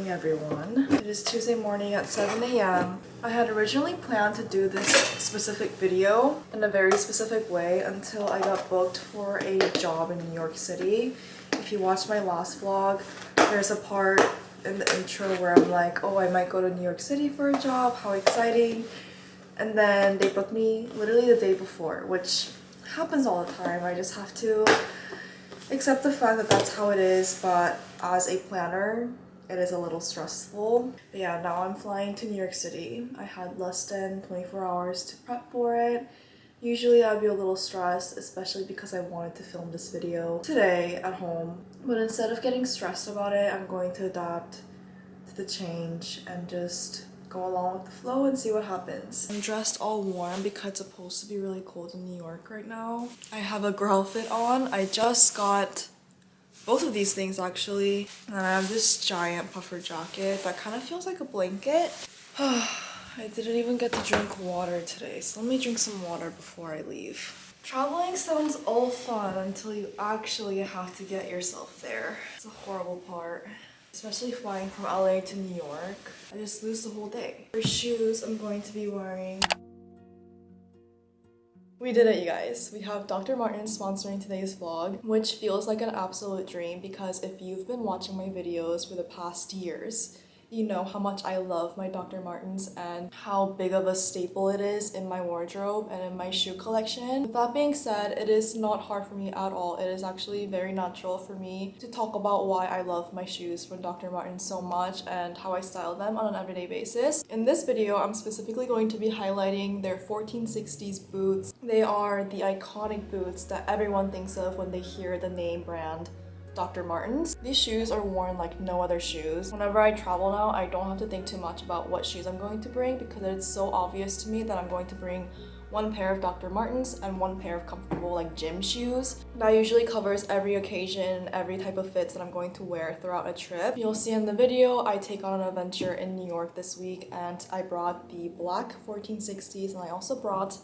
morning, everyone. It is Tuesday morning at 7 a.m. I had originally planned to do this specific video in a very specific way until I got booked for a job in New York City. If you watched my last vlog, there's a part in the intro where I'm like, oh, I might go to New York City for a job, how exciting. And then they booked me literally the day before, which happens all the time. I just have to accept the fact that that's how it is, but as a planner, it is a little stressful. But yeah, now I'm flying to New York City. I had less than 24 hours to prep for it. Usually I'd be a little stressed, especially because I wanted to film this video today at home. But instead of getting stressed about it, I'm going to adapt to the change and just go along with the flow and see what happens. I'm dressed all warm because it's supposed to be really cold in New York right now. I have a girl fit on. I just got both of these things actually. And I have this giant puffer jacket that kind of feels like a blanket. I didn't even get to drink water today, so let me drink some water before I leave. Traveling sounds all fun until you actually have to get yourself there. It's a horrible part. Especially flying from LA to New York. I just lose the whole day. For shoes, I'm going to be wearing... We did it, you guys. We have Dr. Martens sponsoring today's vlog, which feels like an absolute dream because if you've been watching my videos for the past years, you know how much I love my Dr. Martens and how big of a staple it is in my wardrobe and in my shoe collection. With that being said, it is not hard for me at all. It is actually very natural for me to talk about why I love my shoes from Dr. Martens so much and how I style them on an everyday basis. In this video, I'm specifically going to be highlighting their 1460s boots. They are the iconic boots that everyone thinks of when they hear the name brand Dr. Martens. These shoes are worn like no other shoes. Whenever I travel now, I don't have to think too much about what shoes I'm going to bring because it's so obvious to me that I'm going to bring one pair of Dr. Martens and one pair of comfortable like gym shoes. That usually covers every occasion, every type of fits that I'm going to wear throughout a trip. You'll see in the video, I take on an adventure in New York this week and I brought the black 1460s and I also brought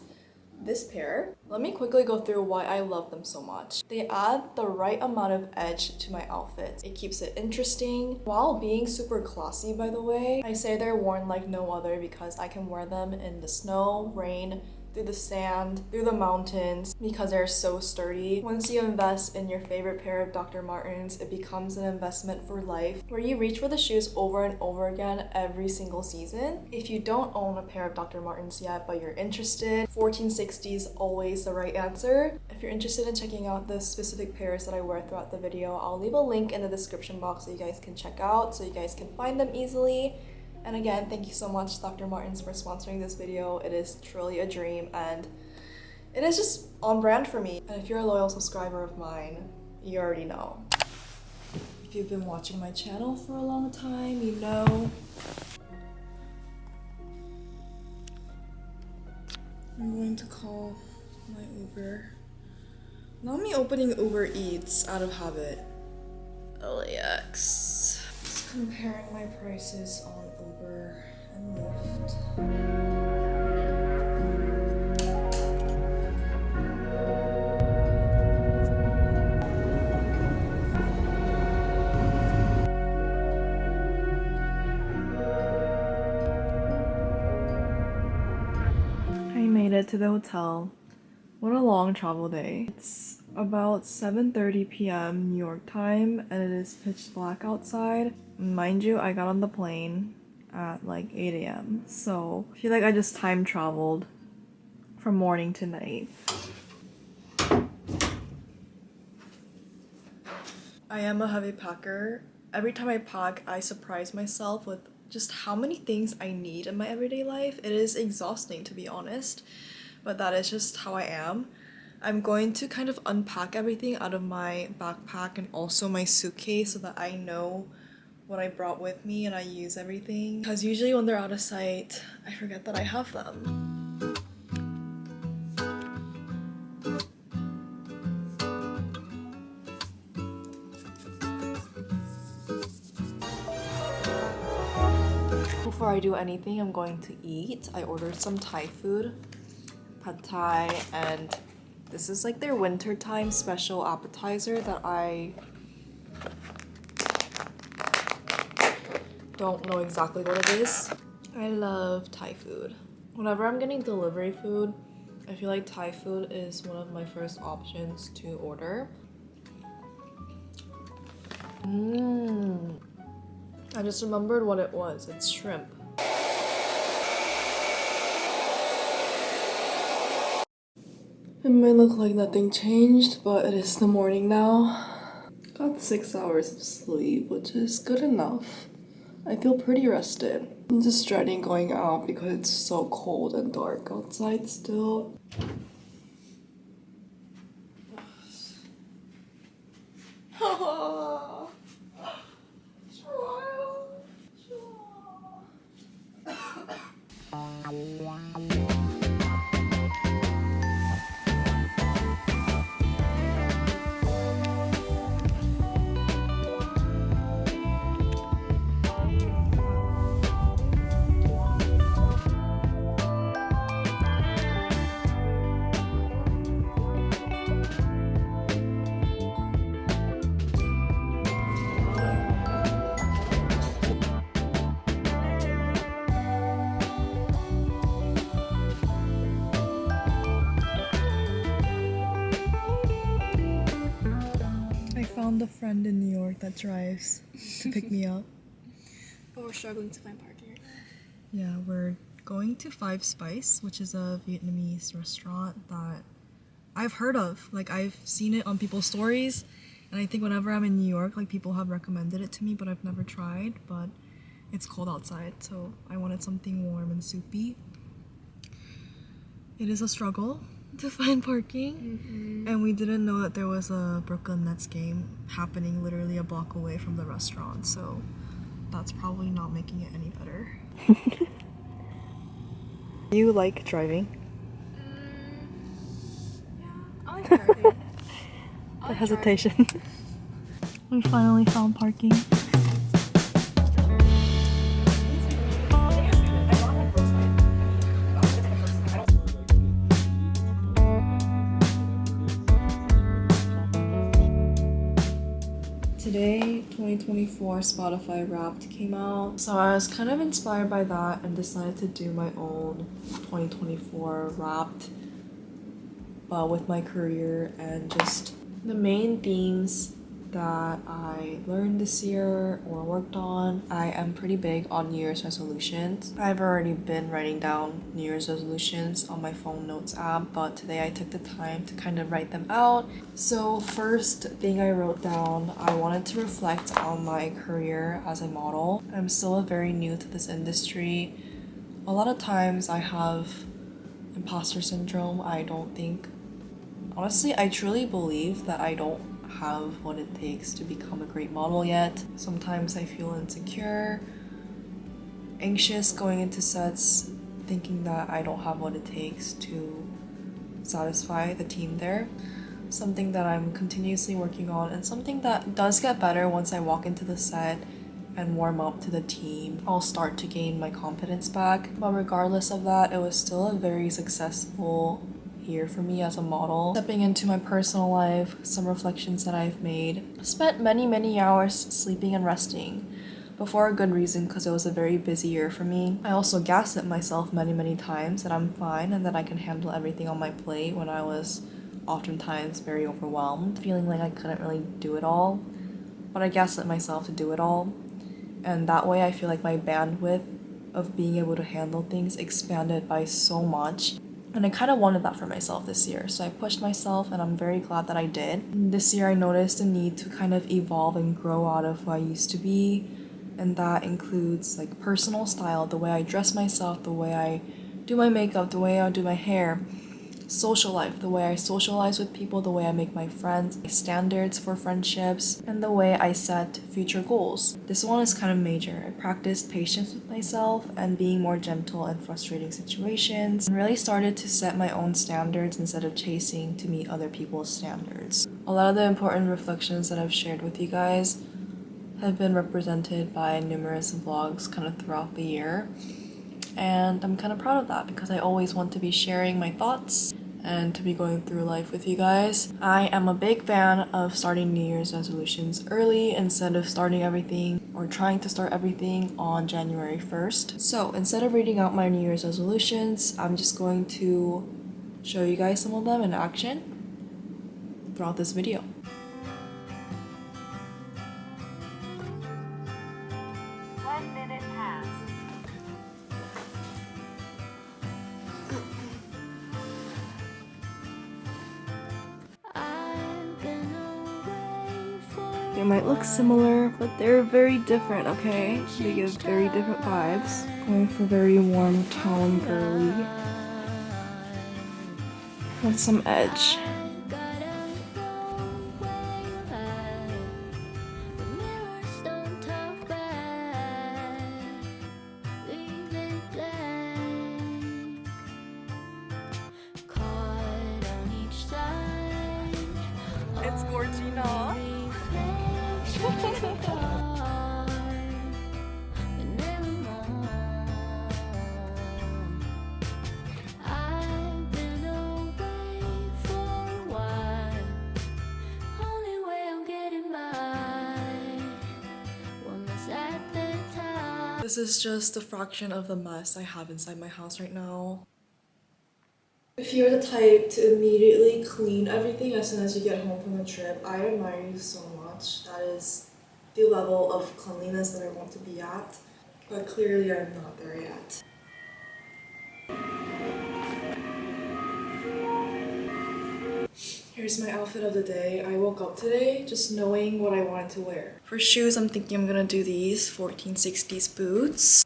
this pair. Let me quickly go through why I love them so much. They add the right amount of edge to my outfits. It keeps it interesting while being super classy, by the way. I say they're worn like no other because I can wear them in the snow, rain, through the sand, through the mountains, because they're so sturdy. Once you invest in your favorite pair of Dr. Martens, it becomes an investment for life, where you reach for the shoes over and over again every single season. If you don't own a pair of Dr. Martens yet, but you're interested, 1460 is always the right answer. If you're interested in checking out the specific pairs that I wear throughout the video, I'll leave a link in the description box so you guys can check out, so you guys can find them easily. And again, thank you so much, Dr. Martens, for sponsoring this video. It is truly a dream and it is just on brand for me. And if you're a loyal subscriber of mine, you already know. If you've been watching my channel for a long time, you know. I'm going to call my Uber. Not me opening Uber Eats out of habit. LAX. Just comparing my prices on Uber and Lyft. I made it to the hotel. What a long travel day. It's about 7:30 p.m. New York time and it is pitch black outside. Mind you, I got on the plane at like 8 a.m. So I feel like I just time traveled from morning to night. I am a heavy packer. Every time I pack, I surprise myself with just how many things I need in my everyday life. It is exhausting, to be honest, but that is just how I am. I'm going to kind of unpack everything out of my backpack and also my suitcase so that I know what I brought with me and I use everything. Because usually when they're out of sight, I forget that I have them. Before I do anything, I'm going to eat. I ordered some Thai food, pad Thai, and this is like their wintertime special appetizer that I don't know exactly what it is. I love Thai food. Whenever I'm getting delivery food, I feel like Thai food is one of my first options to order. I just remembered what it was. It's shrimp. It might look like nothing changed, but it is the morning now. Got 6 hours of sleep, which is good enough. I feel pretty rested. I'm just dreading going out because it's so cold and dark outside still. I found a friend in New York that drives to pick me up. But we're struggling to find parking right now. Yeah, we're going to Five Spice, which is a Vietnamese restaurant that I've heard of. Like, I've seen it on people's stories, and I think whenever I'm in New York, like, people have recommended it to me, but I've never tried. But it's cold outside, so I wanted something warm and soupy. It is a struggle to find parking, and we didn't know that there was a Brooklyn Nets game happening literally a block away from the restaurant, so that's probably not making it any better. You like driving? Yeah, I like driving. The hesitation. We finally found parking. Today, 2024 Spotify Wrapped came out, so I was kind of inspired by that and decided to do my own 2024 Wrapped, but with my career and just the main themes that I learned this year or worked on. I am pretty big on New Year's resolutions. I've already been writing down New Year's resolutions on my phone notes app, but today I took the time to kind of write them out. So first thing I wrote down, I wanted to reflect on my career as a model. I'm still very new to this industry. A lot of times I have imposter syndrome. Honestly, I truly believe that I don't have what it takes to become a great model yet. Sometimes I feel insecure, anxious going into sets, thinking that I don't have what it takes to satisfy the team there. Something that I'm continuously working on, and something that does get better once I walk into the set and warm up to the team. I'll start to gain my confidence back. But regardless of that, it was still a very successful year for me as a model. Stepping into my personal life, some reflections that I've made. Spent many hours sleeping and resting, but for a good reason, because it was a very busy year for me. I also gaslit myself many times that I'm fine and that I can handle everything on my plate when I was oftentimes very overwhelmed, feeling like I couldn't really do it all. But I gaslit myself to do it all, and that way I feel like my bandwidth of being able to handle things expanded by so much. And I kind of wanted that for myself this year, so I pushed myself, and I'm very glad that I did. This year I noticed a need to kind of evolve and grow out of who I used to be, and that includes like personal style, the way I dress myself, the way I do my makeup, the way I do my hair, social life, the way I socialize with people, the way I make my friends, standards for friendships, and the way I set future goals. This one is kind of major. I practiced patience with myself and being more gentle in frustrating situations, and really started to set my own standards instead of chasing to meet other people's standards. A lot of the important reflections that I've shared with you guys have been represented by numerous vlogs kind of throughout the year. And I'm kind of proud of that because I always want to be sharing my thoughts and to be going through life with you guys. I am a big fan of starting New Year's resolutions early instead of starting everything or trying to start everything on January 1st. So instead of reading out my New Year's resolutions, I'm just going to show you guys some of them in action throughout this video. They might look similar, but they're very different, okay? They give very different vibes. Going for very warm tone girly with some edge. It's Gorgina. This is just a fraction of the mess I have inside my house right now. If you're the type to immediately clean everything as soon as you get home from the trip, I admire you so much. That is the level of cleanliness that I want to be at, but clearly I'm not there yet. Here's my outfit of the day. I woke up today just knowing what I wanted to wear. For shoes, I'm thinking I'm gonna do these 1460s boots.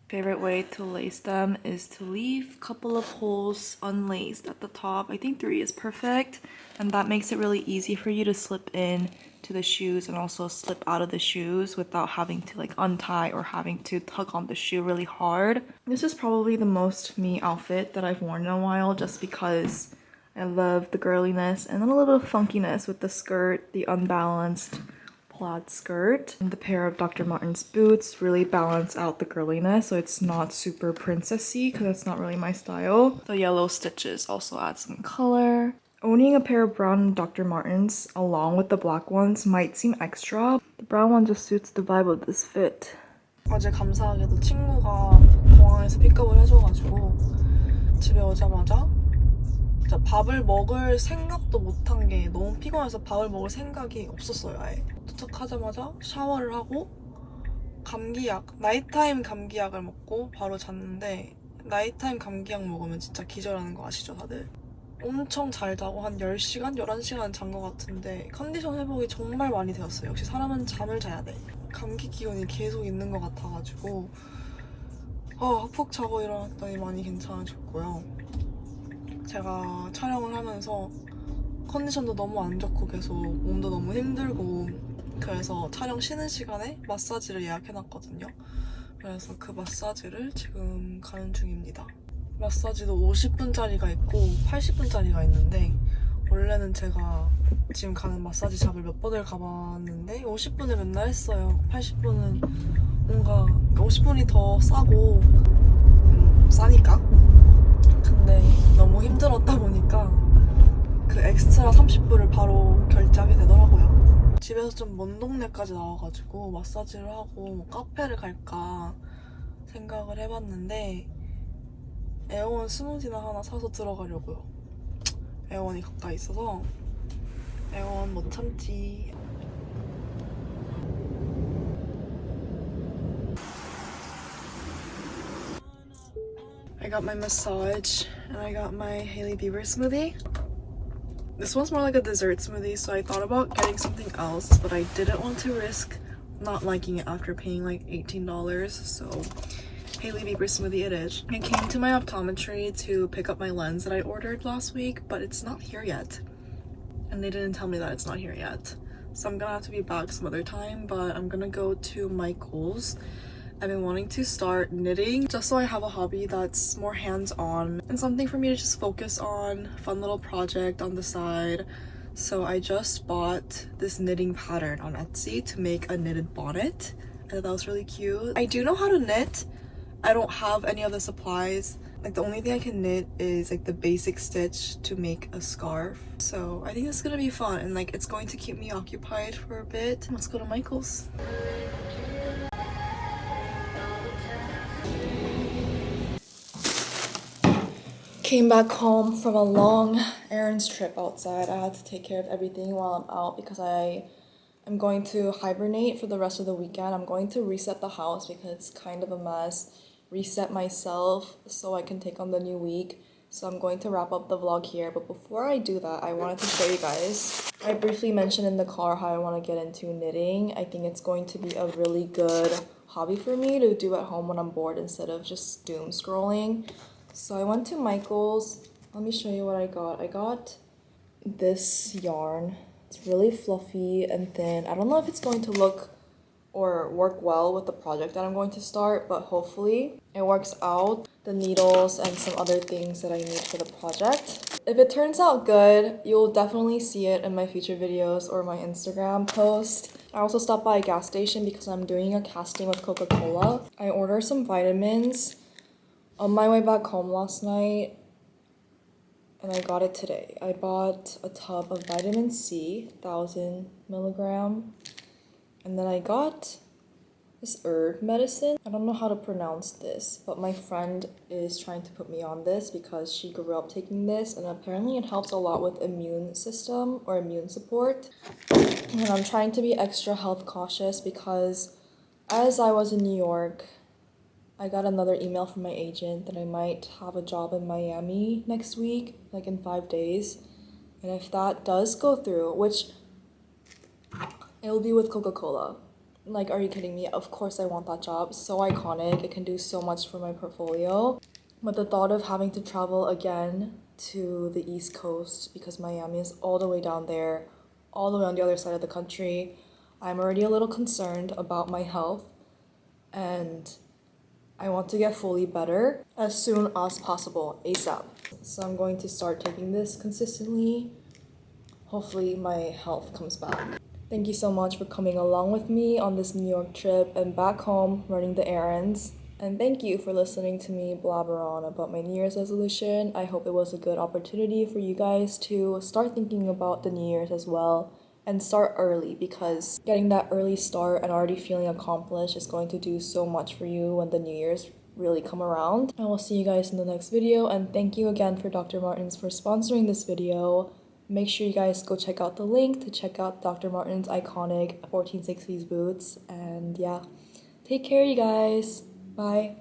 Favorite way to lace them is to leave a couple of holes unlaced at the top. I think 3 is perfect, and that makes it really easy for you to slip in to the shoes and also slip out of the shoes without having to like untie or having to tug on the shoe really hard. This is probably the most me outfit that I've worn in a while just because I love the girliness and then a little bit of funkiness with the skirt, the unbalanced plaid skirt. And the pair of Dr. Martens boots really balance out the girliness so it's not super princessy because that's not really my style. The yellow stitches also add some color. Owning a pair of brown Dr. Martens along with the black ones might seem extra. The brown one just suits the vibe of this fit. 어제 감사하게도 친구가 공항에서 픽업을 해줘가지고 집에 오자마자 진짜 밥을 먹을 생각도 못한 게 너무 피곤해서 밥을 먹을 생각이 없었어요. 아예 도착하자마자 샤워를 하고 감기약, 나이트타임 감기약을 먹고 바로 잤는데 나이트타임 감기약 먹으면 진짜 기절하는 거 아시죠 다들? 엄청 잘 자고 한 10시간, 11시간 잔 것 같은데 컨디션 회복이 정말 많이 되었어요. 역시 사람은 잠을 자야 돼. 감기 기운이 계속 있는 것 같아가지고 푹 자고 일어났더니 많이 괜찮아졌고요. 제가 촬영을 하면서 컨디션도 너무 안 좋고 계속 몸도 너무 힘들고 그래서 촬영 쉬는 시간에 마사지를 예약해놨거든요. 그래서 그 마사지를 지금 가는 중입니다. 마사지도 50분짜리가 있고 80분짜리가 있는데 원래는 제가 지금 가는 마사지 샵을 몇 번을 가봤는데 50분을 맨날 했어요. 80분은 뭔가 50분이 더 싸고 싸니까. 근데 너무 힘들었다 보니까 그 엑스트라 30불을 바로 결제하게 되더라고요. 집에서 좀 먼 동네까지 나와가지고 마사지를 하고 뭐 카페를 갈까 생각을 해봤는데 에어원 스무디나 하나 사서 들어가려고요. 에어원이 가까이 있어서 에어원 못 참지. I got my massage and I got my Hailey Bieber smoothie. This one's more like a dessert smoothie, so I thought about getting something else, but I didn't want to risk not liking it after paying like $18, so Hailey Bieber smoothie it is. I came to my optometry to pick up my lens that I ordered last week, but it's not here yet. And they didn't tell me that it's not here yet. So I'm gonna have to be back some other time, but I'm gonna go to Michael's. I've been wanting to start knitting just so I have a hobby that's more hands-on and something for me to just focus on, fun little project on the side. So I just bought this knitting pattern on Etsy to make a knitted bonnet. I thought that was really cute. I do know how to knit. I don't have any of the supplies. Like the only thing I can knit is like the basic stitch to make a scarf. So I think it's gonna be fun and like it's going to keep me occupied for a bit. Let's go to Michael's. Came back home from a long errands trip outside. I had to take care of everything while I'm out because I'm going to hibernate for the rest of the weekend. I'm going to reset the house because it's kind of a mess. Reset myself so I can take on the new week. So I'm going to wrap up the vlog here. But before I do that, I wanted to show you guys. I briefly mentioned in the car how I want to get into knitting. I think it's going to be a really good hobby for me to do at home when I'm bored instead of just doom scrolling. So I went to Michael's. Let me show you what I got. I got this yarn. It's really fluffy and thin. I don't know if it's going to look or work well with the project that I'm going to start, but hopefully it works out. The needles and some other things that I need for the project. If it turns out good, you'll definitely see it in my future videos or my Instagram post. I also stopped by a gas station because I'm doing a casting with Coca-Cola. I ordered some vitamins on my way back home last night, and I got it today. I bought a tub of vitamin C, 1000 milligram, and then I got this herb medicine. I don't know how to pronounce this, but my friend is trying to put me on this because she grew up taking this, and apparently it helps a lot with immune system or immune support. And I'm trying to be extra health cautious because as I was in New York, I got another email from my agent that I might have a job in Miami next week, like in 5 days. And if that does go through, which it'll be with Coca-Cola. Like, are you kidding me? Of course I want that job. So iconic. It can do so much for my portfolio. But the thought of having to travel again to the East Coast because Miami is all the way down there, all the way on the other side of the country, I'm already a little concerned about my health. And I want to get fully better as soon as possible, ASAP. So I'm going to start taking this consistently. Hopefully my health comes back. Thank you so much for coming along with me on this New York trip and back home running the errands. And thank you for listening to me blabber on about my New Year's resolution. I hope it was a good opportunity for you guys to start thinking about the New Year's as well. And start early because getting that early start and already feeling accomplished is going to do so much for you when the New Year's really come around. I will see you guys in the next video, and thank you again for Dr. Martens for sponsoring this video. Make sure you guys go check out the link to check out Dr. Martens' iconic 1460s boots. And yeah, take care you guys. Bye.